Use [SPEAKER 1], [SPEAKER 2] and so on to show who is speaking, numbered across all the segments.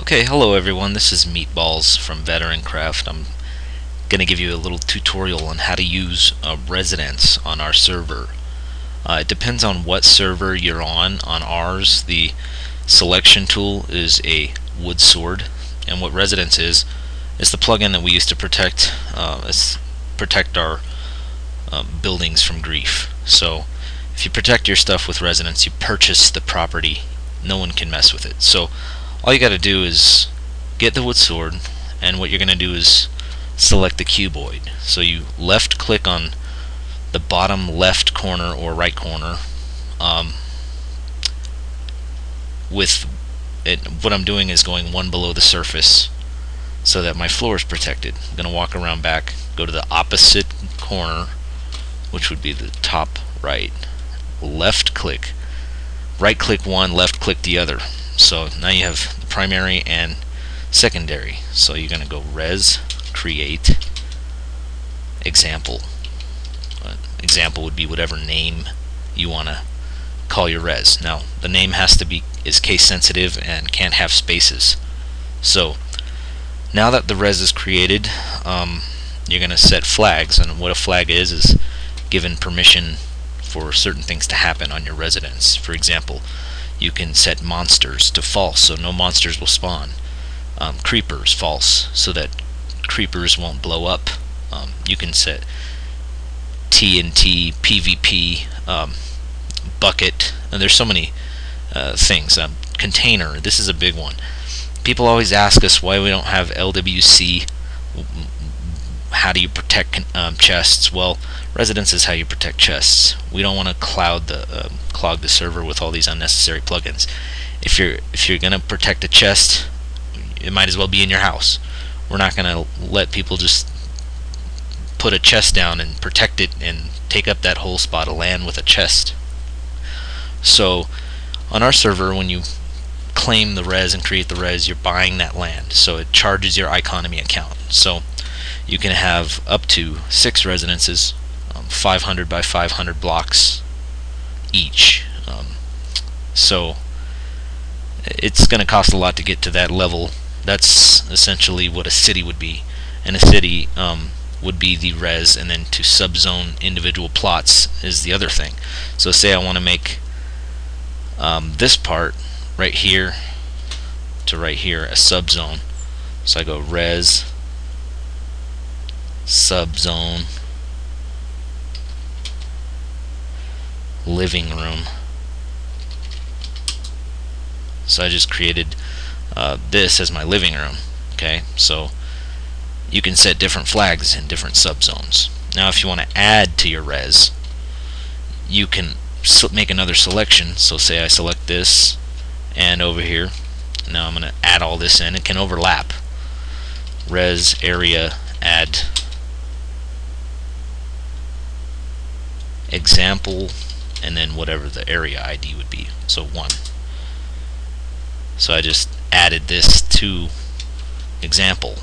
[SPEAKER 1] Okay, hello everyone, this is Meatballs from VeteranCraft. I'm going to give you a little tutorial on how to use Residence on our server. It depends on what server you're on. On ours, the selection tool is a wood sword, and what Residence is the plugin that we use to protect our buildings from grief. So if you protect your stuff with Residence, you purchase the property. No one can mess with it. So all you got to do is get the wood sword, and what you're going to do is select the cuboid. So you left click on the bottom left corner or right corner. What I'm doing is going one below the surface so that my floor is protected. I'm going to walk around back, go to the opposite corner, which would be the top right. Left click, right click one, left click the other. So now you have the primary and secondary. So you're going to go res, create, example. Example would be whatever name you want to call your res. Now the name is case sensitive and can't have spaces. So now that the res is created, you're going to set flags, and what a flag is given permission for certain things to happen on your residence. For example, you can set monsters to false, so no monsters will spawn. Creepers, false, so that creepers won't blow up. You can set TNT, PvP, bucket, and there's so many things. Container, this is a big one. People always ask us why we don't have LWC. How do you protect chests? Well, Residence is how you protect chests. We don't want to clog the server with all these unnecessary plugins. If you're going to protect a chest, it might as well be in your house. We're not going to let people just put a chest down and protect it and take up that whole spot of land with a chest. So on our server, when you claim the res and create the res, you're buying that land, so it charges your economy account. So you can have up to 6 residences, 500 by 500 blocks each. So it's going to cost a lot to get to that level. That's essentially what a city would be, and a city would be the res, and then to subzone individual plots is the other thing. So say I want to make this part right here to right here a subzone. So I go res, subzone, living room. So I just created this as my living room. Okay, so you can set different flags in different subzones. Now if you want to add to your res, you can make another selection. So say I select this, and over here, now I'm going to add all this in. It can overlap. Res, area, add, example, and then whatever the area ID would be. So 1. So I just added this to example.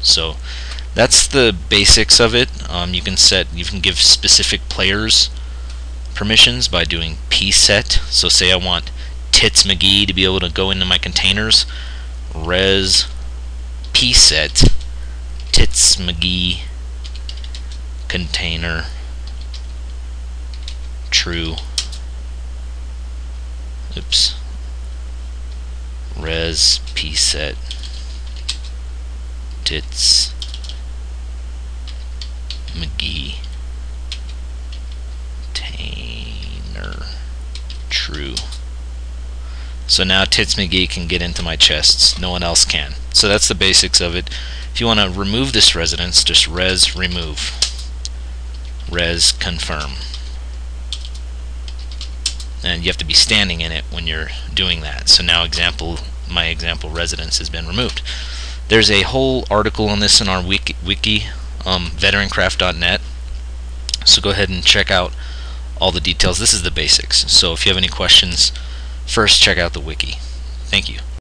[SPEAKER 1] So that's the basics of it. You can give specific players permissions by doing pset. So say I want Tits McGee to be able to go into my containers. Res pset Tits McGee container true. Oops. Res pset Tits McGee container true. So now Tits McGee can get into my chests. No one else can. So that's the basics of it. If you want to remove this residence, just res remove, res confirm, and you have to be standing in it when you're doing that. So now my example residence has been removed. There's a whole article on this in our wiki, VeteranCraft.net. So go ahead and check out all the details. This is the basics. So if you have any questions, first check out the wiki. Thank you.